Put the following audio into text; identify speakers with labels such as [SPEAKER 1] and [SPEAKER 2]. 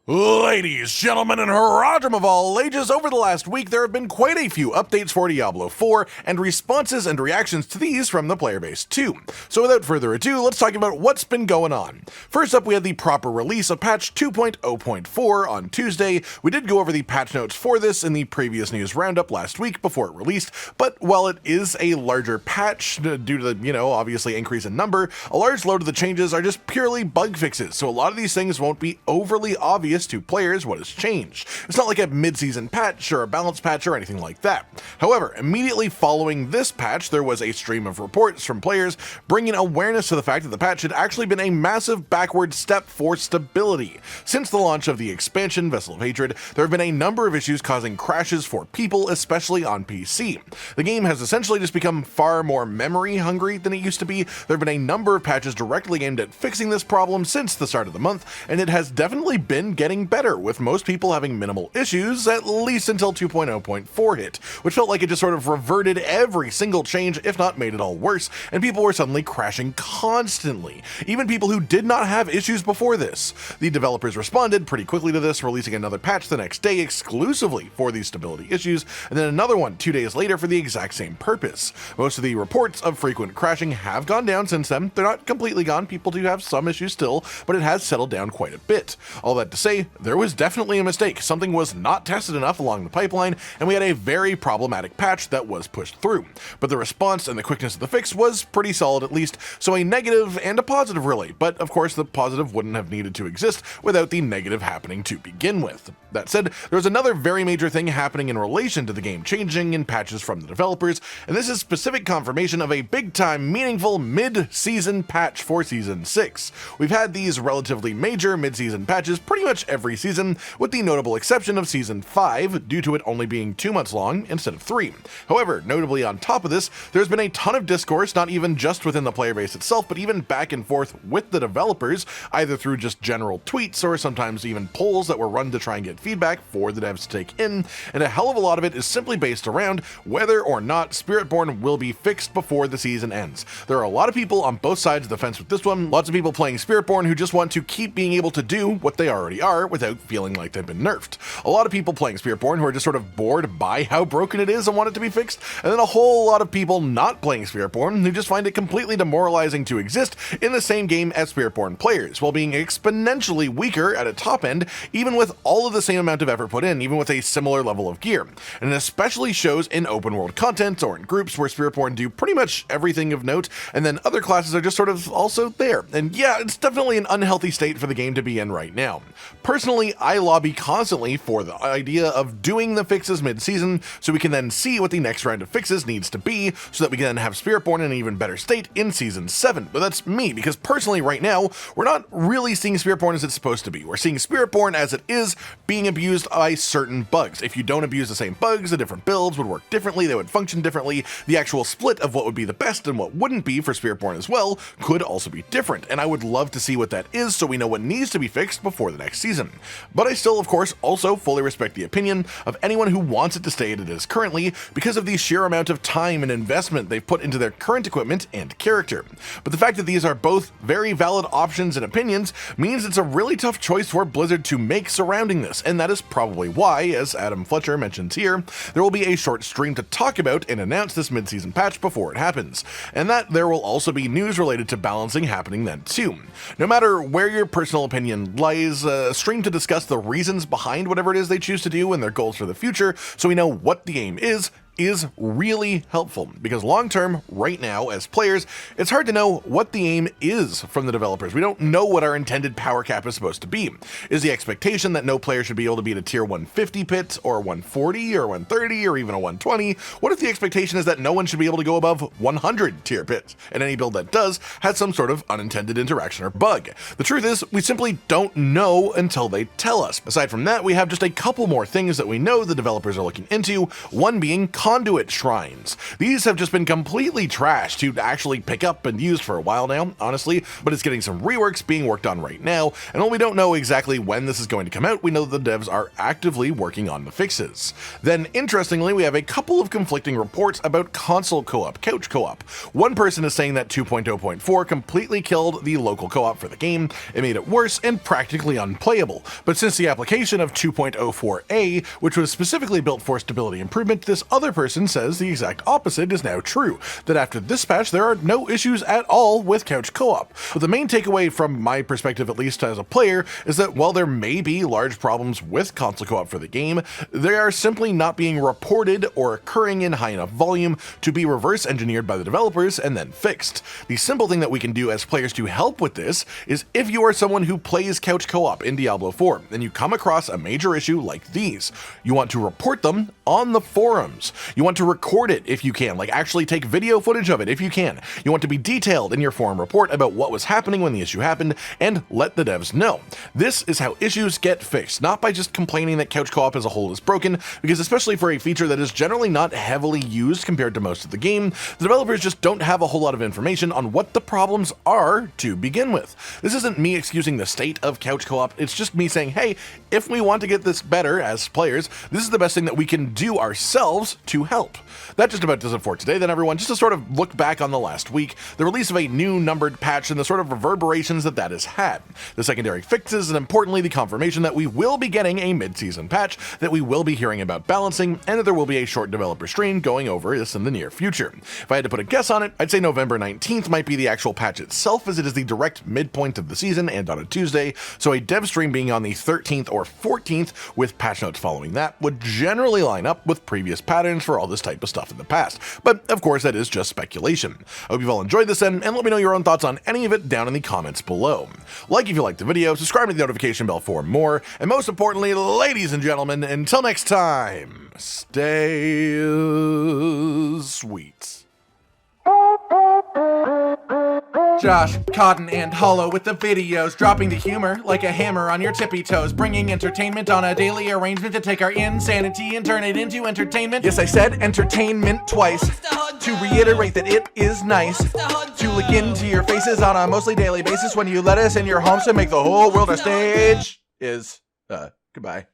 [SPEAKER 1] Ladies, gentlemen, and haradrim of all ages, over the last week there have been quite a few updates for Diablo 4 and responses and reactions to these from the player base too. So without further ado, let's talk about what's been going on. First up, we had the proper release of patch 2.0.4 on Tuesday. We did go over the patch notes for this in the previous news roundup last week before it released, but while it is a larger patch due to the, obviously increase in number, a large load of the changes are just purely bug fixes, so a lot of these things won't be overly obvious to players what has changed. It's not like a mid-season patch or a balance patch or anything like that. However, immediately following this patch, there was a stream of reports from players bringing awareness to the fact that the patch had actually been a massive backward step for stability. Since the launch of the expansion, Vessel of Hatred, there have been a number of issues causing crashes for people, especially on PC. The game has essentially just become far more memory hungry than it used to be. There have been a number of patches directly aimed at fixing this problem since the start of the month, and it has definitely been getting better, with most people having minimal issues, at least until 2.0.4 hit, which felt like it just sort of reverted every single change, if not made it all worse, and people were suddenly crashing constantly, even people who did not have issues before this. The developers responded pretty quickly to this, releasing another patch the next day exclusively for these stability issues, and then another one 2 days later for the exact same purpose. Most of the reports of frequent crashing have gone down since then. They're not completely gone, people do have some issues still, but it has settled down quite a bit. All that to say, there was definitely a mistake. Something was not tested enough along the pipeline, and we had a very problematic patch that was pushed through. But the response and the quickness of the fix was pretty solid at least, so a negative and a positive really, but of course the positive wouldn't have needed to exist without the negative happening to begin with. That said, there was another very major thing happening in relation to the game changing in patches from the developers, and this is specific confirmation of a big-time, meaningful mid-season patch for Season 6. We've had these relatively major mid-season patches pretty much every season, with the notable exception of Season 5, due to it only being 2 months long instead of 3. However, notably on top of this, there's been a ton of discourse, not even just within the player base itself, but even back and forth with the developers, either through just general tweets or sometimes even polls that were run to try and get feedback for the devs to take in, and a hell of a lot of it is simply based around whether or not Spiritborn will be fixed before the season ends. There are a lot of people on both sides of the fence with this one, lots of people playing Spiritborn who just want to keep being able to do what they already are without feeling like they've been nerfed. A lot of people playing Spiritborn who are just sort of bored by how broken it is and want it to be fixed, and then a whole lot of people not playing Spiritborn who just find it completely demoralizing to exist in the same game as Spiritborn players, while being exponentially weaker at a top end, even with all of the same amount of effort put in, even with a similar level of gear. And it especially shows in open world content or in groups where Spiritborn do pretty much everything of note, and then other classes are just sort of also there. And yeah, it's definitely an unhealthy state for the game to be in right now. Personally, I lobby constantly for the idea of doing the fixes mid-season so we can then see what the next round of fixes needs to be so that we can then have Spiritborn in an even better state in Season 7. But that's me, because personally right now, we're not really seeing Spiritborn as it's supposed to be. We're seeing Spiritborn as it is being abused by certain bugs. If you don't abuse the same bugs, the different builds would work differently, they would function differently. The actual split of what would be the best and what wouldn't be for Spiritborn as well could also be different, and I would love to see what that is so we know what needs to be fixed before the next season. But I still, of course, also fully respect the opinion of anyone who wants it to stay as it is currently because of the sheer amount of time and investment they've put into their current equipment and character. But the fact that these are both very valid options and opinions means it's a really tough choice for Blizzard to make surrounding this, and that is probably why, as Adam Fletcher mentions here, there will be a short stream to talk about and announce this mid-season patch before it happens, and that there will also be news related to balancing happening then too. No matter where your personal opinion lies, a stream to discuss the reasons behind whatever it is they choose to do and their goals for the future so we know what the aim is really helpful, because long term, right now, as players, it's hard to know what the aim is from the developers. We don't know what our intended power cap is supposed to be. Is the expectation that no player should be able to beat a tier 150 pit, or 140, or 130, or even a 120? What if the expectation is that no one should be able to go above 100 tier pits, and any build that does has some sort of unintended interaction or bug? The truth is, we simply don't know until they tell us. Aside from that, we have just a couple more things that we know the developers are looking into, one being conduit shrines. These have just been completely trashed to actually pick up and use for a while now, honestly, but it's getting some reworks being worked on right now, and while we don't know exactly when this is going to come out, we know that the devs are actively working on the fixes. Then, interestingly, we have a couple of conflicting reports about console co-op, couch co-op. One person is saying that 2.0.4 completely killed the local co-op for the game, it made it worse and practically unplayable, but since the application of 2.04a, which was specifically built for stability improvement, this other person says the exact opposite is now true, that after this patch there are no issues at all with couch co-op. But the main takeaway from my perspective, at least as a player, is that while there may be large problems with console co-op for the game, they are simply not being reported or occurring in high enough volume to be reverse engineered by the developers and then fixed. The simple thing that we can do as players to help with this is if you are someone who plays couch co-op in Diablo 4 and you come across a major issue like these, you want to report them on the forums. You want to record it if you can, like actually take video footage of it if you can. You want to be detailed in your forum report about what was happening when the issue happened and let the devs know. This is how issues get fixed, not by just complaining that couch co-op as a whole is broken, because especially for a feature that is generally not heavily used compared to most of the game, the developers just don't have a whole lot of information on what the problems are to begin with. This isn't me excusing the state of couch co-op, it's just me saying, hey, if we want to get this better as players, this is the best thing that we can do ourselves to help. That just about does it for today then, everyone. Just to sort of look back on the last week, the release of a new numbered patch and the sort of reverberations that has had, the secondary fixes, and importantly the confirmation that we will be getting a mid-season patch, that we will be hearing about balancing, and that there will be a short developer stream going over this in the near future. If I had to put a guess on it, I'd say November 19th might be the actual patch itself, as it is the direct midpoint of the season and on a Tuesday, so a dev stream being on the 13th or 14th with patch notes following that would generally line up with previous patterns for all this type of stuff in the past, but of course that is just speculation. I hope you've all enjoyed this then, and let me know your own thoughts on any of it down in the comments below. Like if you liked the video, subscribe to the notification bell for more, and most importantly, ladies and gentlemen, until next time, stay sweet.
[SPEAKER 2] Josh, Cotton, and Hollow with the videos, dropping the humor like a hammer on your tippy toes, bringing entertainment on a daily arrangement to take our insanity and turn it into entertainment. Yes, I said entertainment twice, to reiterate that it is nice to look into your faces on a mostly daily basis when you let us in your homes to make the whole world a stage. Goodbye.